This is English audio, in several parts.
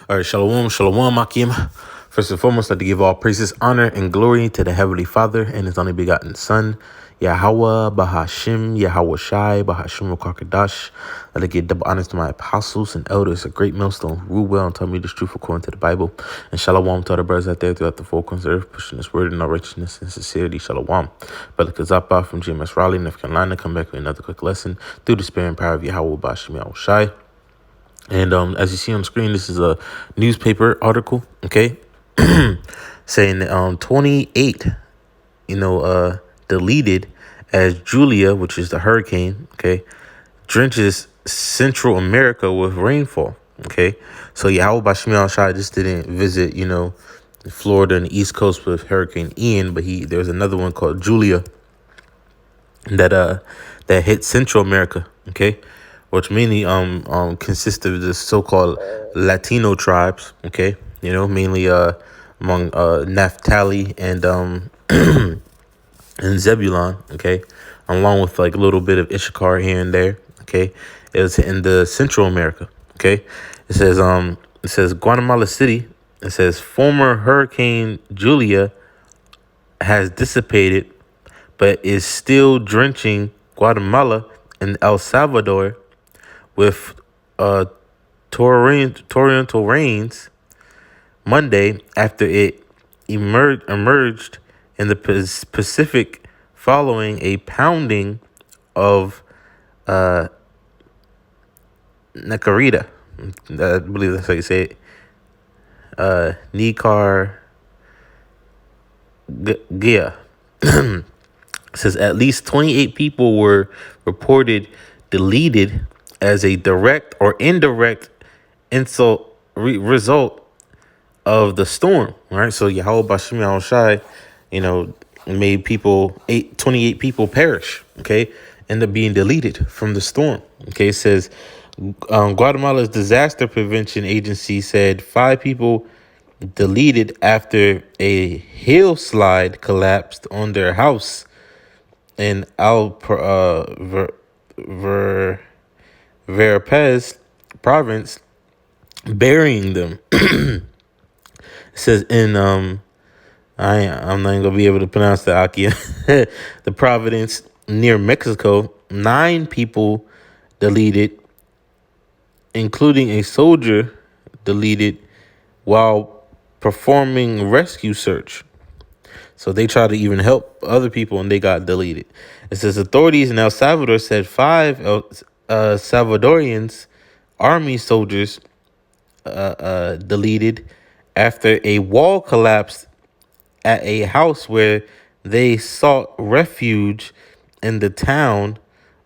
All right, shalom, shalom, Akim. First and foremost, I'd like to give all praises, honor, and glory to the Heavenly Father and His only begotten Son, Yahweh, Bahashim, Yahweh Shai, Bahashim, Rakadash. I'd like to give double honors to my apostles and elders, a great millstone, who rule well and tell me this truth according to the Bible. And shalom to other brothers out there throughout the four corners of the earth, pushing this word in all righteousness and sincerity. Shalom. Brother Kazapa from GMS North Carolina, come back with another quick lesson through the spirit and power of Yahweh, Bahashim, Yahweh Shai. And as you see on the screen, this is a newspaper article, okay, saying that 28, deleted as Julia, which is the hurricane, okay, drenches Central America with rainfall, okay. So Yahweh Bashmi al-Shai just didn't visit, Florida and the East Coast with Hurricane Ian, but there's another one called Julia that hit Central America, okay, which mainly consists of the so-called Latino tribes, okay, mainly among Naphtali and and Zebulon, okay, along with like a little bit of Issachar here and there, okay. It was in the Central America, okay. It says Guatemala City. It says former Hurricane Julia has dissipated, but is still drenching Guatemala and El Salvador with torrential rains Monday after it emerged in the Pacific following a pounding of Nacarita. I believe that's how you say it. Nicar Gia. It says at least 28 people were reported deleted as a direct or indirect result of the storm, right? So Yahweh Bashim al-Shai, made 28 people perish, okay, end up being deleted from the storm, okay. It says Guatemala's disaster prevention agency said 5 people deleted after a hillslide collapsed on their house in Verapaz province, burying them. It says in I'm not even gonna be able to pronounce the Akia, the Providence near Mexico, 9 people deleted, including a soldier deleted while performing rescue search. So they tried to even help other people and they got deleted. It says authorities in El Salvador said 5 Salvadorians army soldiers deleted after a wall collapsed at a house where they sought refuge in the town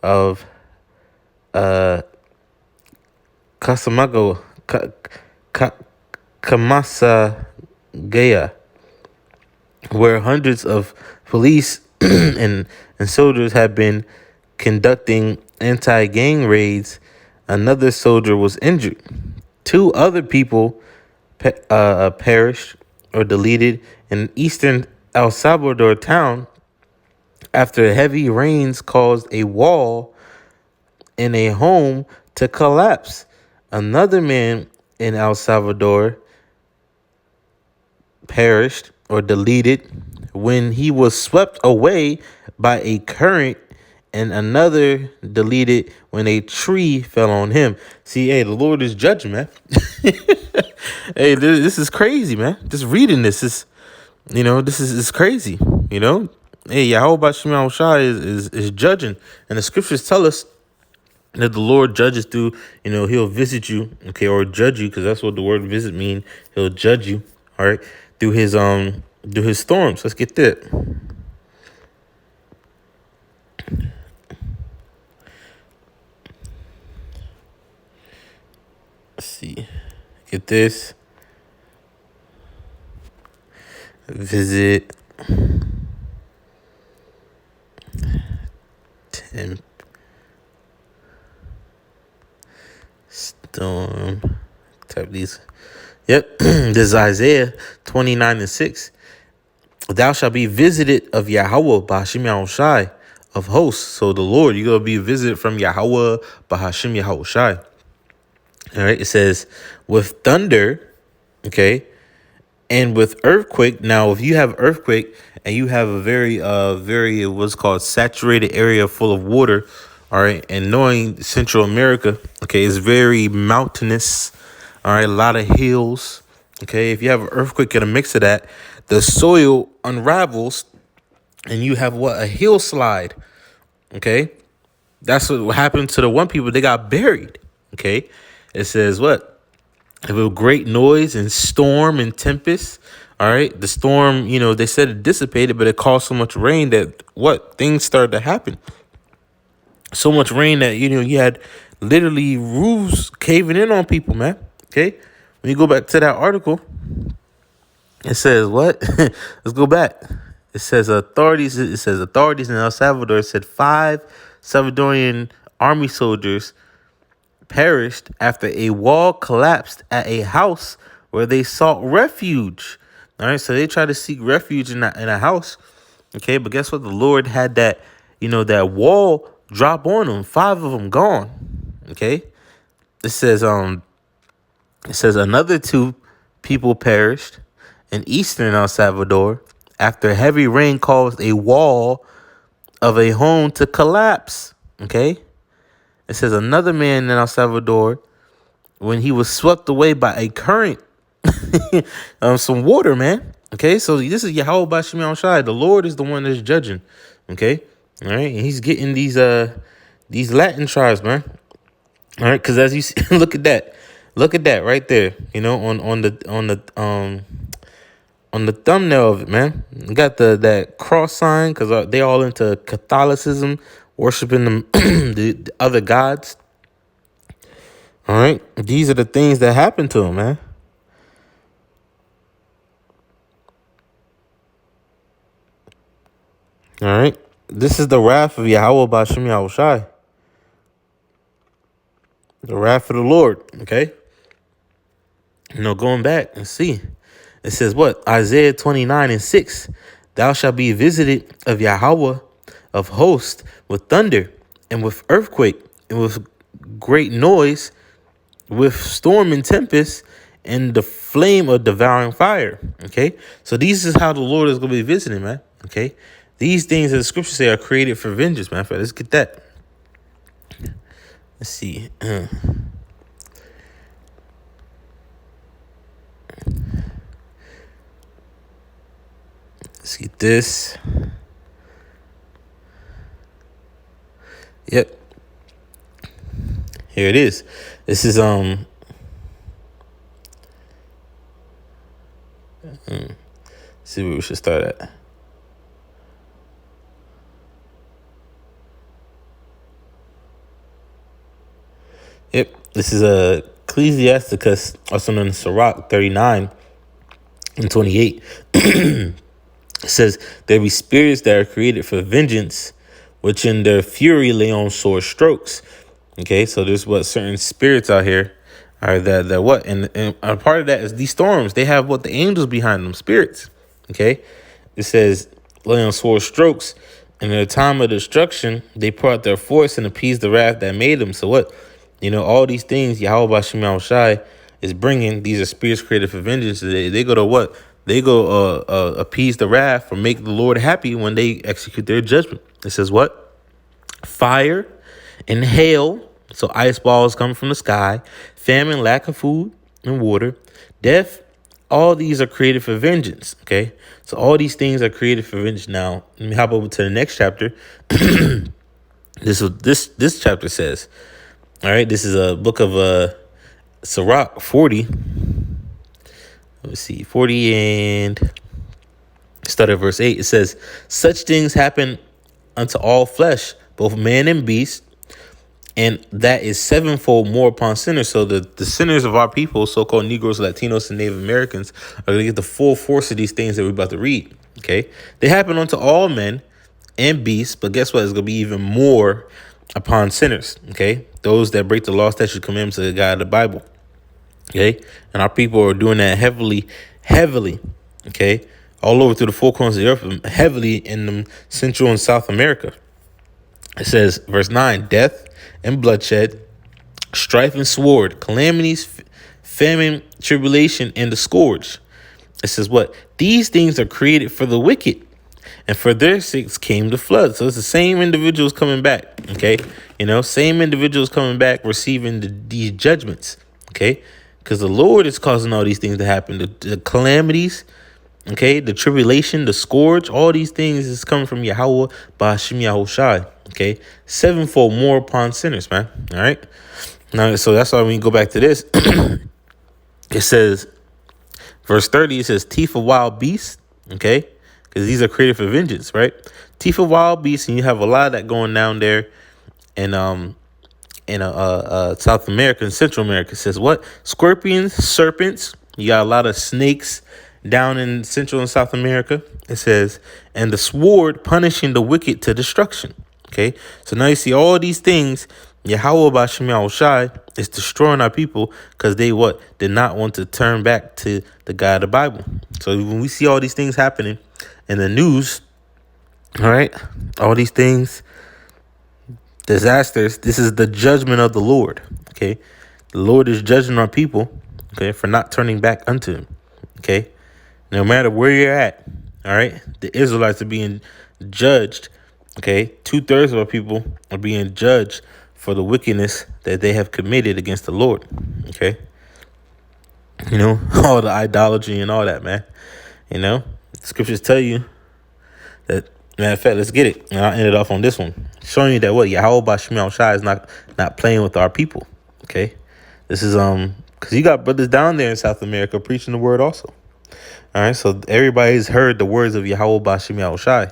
of Camasagaya, where hundreds of police and soldiers had been conducting anti-gang raids. Another soldier was injured. 2 other people perished or deleted in eastern El Salvador town after heavy rains caused a wall in a home to collapse. Another man in El Salvador perished or deleted when he was swept away by a current, and another deleted when a tree fell on him. See, hey, the Lord is judging, man. Hey, this is crazy, man. Just reading this is, this is crazy, Hey, Yahweh Shema Shai is judging, and the scriptures tell us that the Lord judges through, He'll visit you, okay, or judge you, because that's what the word visit mean. He'll judge you, all right, through his storms. Let's get that. Let's see. Get this. Visit temp storm. Type these. Yep. This is Isaiah 29:6. Thou shalt be visited of Yahweh Bahashim Yahweh Shai of hosts. So the Lord, you're going to be visited from Yahweh Bahashim Yahweh Shai. All right. It says with thunder. Okay. And with earthquake. Now, if you have earthquake and you have a very what's called saturated area full of water. All right. And knowing Central America, okay, is very mountainous. All right. A lot of hills. Okay. If you have an earthquake in a mix of that, the soil unravels and you have what? A hill slide. Okay. That's what happened to the one people. They got buried. Okay. It says what? It was great noise and storm and tempest. All right. The storm, they said it dissipated, but it caused so much rain that what? Things started to happen. So much rain that, you had literally roofs caving in on people, man. Okay. When you go back to that article, it says what? Let's go back. It says authorities in El Salvador said 5 Salvadorian army soldiers perished after a wall collapsed at a house where they sought refuge. All right, so they tried to seek refuge in a house. Okay, but guess what? The Lord had that wall drop on them. 5 of them gone. Okay, it says another 2 people perished in eastern El Salvador after heavy rain caused a wall of a home to collapse. Okay, it says another man in El Salvador, when he was swept away by a current, some water, man. Okay, so this is Yahweh Bashim Shai. The Lord is the one that's judging. Okay, all right, and he's getting these Latin tribes, man. All right, because as you see, look at that right there. On the thumbnail of it, man. You got that cross sign because they all into Catholicism, worshiping the other gods. All right, these are the things that happened to them, man. All right, this is the wrath of Yahweh Bashim Yahushai, the wrath of the Lord. Okay, going back and see. It says what? Isaiah 29:6. Thou shalt be visited of Yahweh of hosts with thunder and with earthquake and with great noise, with storm and tempest and the flame of devouring fire. Okay. So these is how the Lord is going to be visiting, man. Okay. These things that the scriptures say are created for vengeance, man. Let's get that. Let's see. Let's get this. Yep. Here it is. This is see where we should start at. Yep. This is Ecclesiasticus, also known as Sirach 39:28. It says, there be spirits that are created for vengeance, which in their fury lay on sore strokes. Okay, so there's certain spirits out here are that what? And a part of that is these storms. They have the angels behind them, spirits. Okay, it says, lay on sore strokes. And in the time of destruction, they pour out their force and appease the wrath that made them. So what? All these things Yahweh Bashim Shai is bringing. These are spirits created for vengeance. They go to what? They go appease the wrath or make the Lord happy when they execute their judgment. It says what? Fire and hail. So ice balls coming from the sky. Famine, lack of food and water. Death. All these are created for vengeance. Okay. So all these things are created for vengeance. Now, let me hop over to the next chapter. This chapter says, all right, this is a book of Sirach 40. Let's see, 40 and start at verse 8. It says, such things happen unto all flesh, both man and beast, and that is 7-fold more upon sinners. So the sinners of our people, so-called Negroes, Latinos, and Native Americans, are going to get the full force of these things that we're about to read. Okay, they happen unto all men and beasts, but guess what? It's going to be even more upon sinners. Okay, those that break the law, statutes, commandments of the God of the Bible. Okay, and our people are doing that heavily. Okay, all over through the 4 corners of the earth, heavily in Central and South America. It says, verse 9, death and bloodshed, strife and sword, calamities, famine, tribulation, and the scourge. It says what? These things are created for the wicked, and for their sakes came the flood. So it's the same individuals coming back, okay? Same individuals coming back receiving these judgments, okay? Because the Lord is causing all these things to happen. The calamities, okay? The tribulation, the scourge, all these things is coming from Yahweh, Ba'ashim Yahushai, okay? Sevenfold more upon sinners, man, all right? Now, so that's why when you go back to this, it says, verse 30, it says, teeth of wild beasts, okay? Because these are created for vengeance, right? Teeth of wild beasts, and you have a lot of that going down there in South America and Central America. It says what? Scorpions, serpents. You got a lot of snakes down in Central and South America. It says, and the sword punishing the wicked to destruction. Okay, so now you see all these things. Yahweh B'Shem Yahushai is destroying our people because they did not want to turn back to the God of the Bible. So when we see all these things happening in the news, all right, all these things, disasters, this is the judgment of the Lord. Okay, the Lord is judging our people, okay, for not turning back unto him. Okay, no matter where you're at, all right, the Israelites are being judged. Okay, 2/3 of our people are being judged for the wickedness that they have committed against the Lord. Okay, all the idolatry and all that, man. Scriptures tell you that. Matter of fact, let's get it. And I'll end it off on this one, showing you that Yahweh B'Shem Yahushai is not playing with our people. Okay, this is because you got brothers down there in South America preaching the word also. All right, so everybody's heard the words of Yahweh B'Shem Yahushai.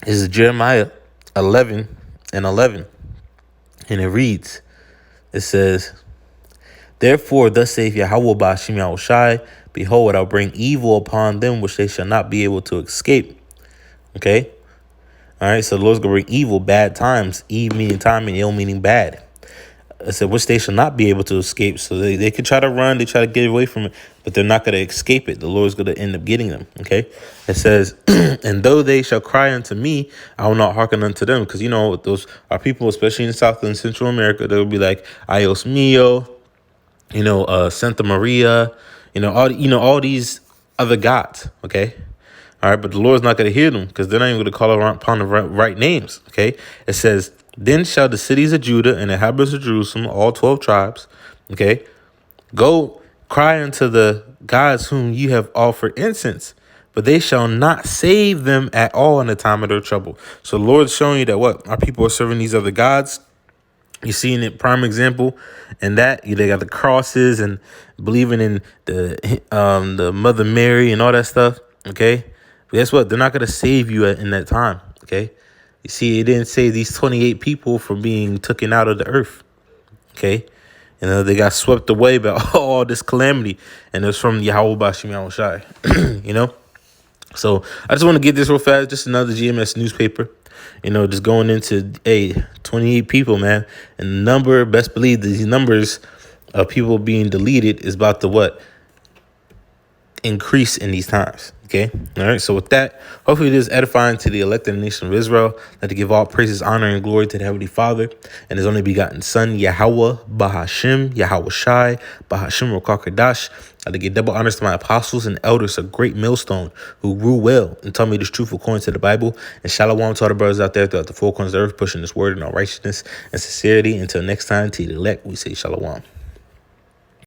This is Jeremiah 11:11, and it reads, it says, therefore, thus saith Yahweh B'Shem Yahushai, behold, I'll bring evil upon them which they shall not be able to escape. Okay? All right, so the Lord's going to bring evil, bad times, eve meaning time and ill meaning bad. I said, which they shall not be able to escape. So they could try to run, they try to get away from it, but they're not going to escape it. The Lord's going to end up getting them. Okay? It says, and though they shall cry unto me, I will not hearken unto them. Because, those are people, especially in South and Central America, they'll be like, Ios Mio, Santa Maria, all these other gods. Okay? All right, but the Lord's not going to hear them because they're not even going to call upon the right names. Okay? It says, then shall the cities of Judah and the inhabitants of Jerusalem, all 12 tribes, okay, go cry unto the gods whom you have offered incense, but they shall not save them at all in the time of their trouble. So the Lord's showing you that our people are serving these other gods. You're seeing it, prime example, and that they got the crosses and believing in the Mother Mary and all that stuff. Okay, but guess what? They're not going to save you in that time. Okay. You see, it didn't save these 28 people from being taken out of the earth. Okay. They got swept away by all this calamity. And it was from Yahweh B'Shem Yahushai. So I just want to get this real fast. Just another GMS newspaper. Just going into 28 people, man. And the number, best believe these numbers of people being deleted is about to increase in these times. Okay. All right. So with that, hopefully it is edifying to the elected nation of Israel, that to give all praises, honor, and glory to the Heavenly Father and his only begotten Son, Yahweh B'Hashem, Yahweh Shai, B'Hashem Rokakadash. To give double honors to my apostles and elders, a great millstone who grew well and taught me this truth according to the Bible. And shalom to all the brothers out there throughout the four corners of the earth, pushing this word in all righteousness and sincerity. Until next time, to the elect, we say shalom.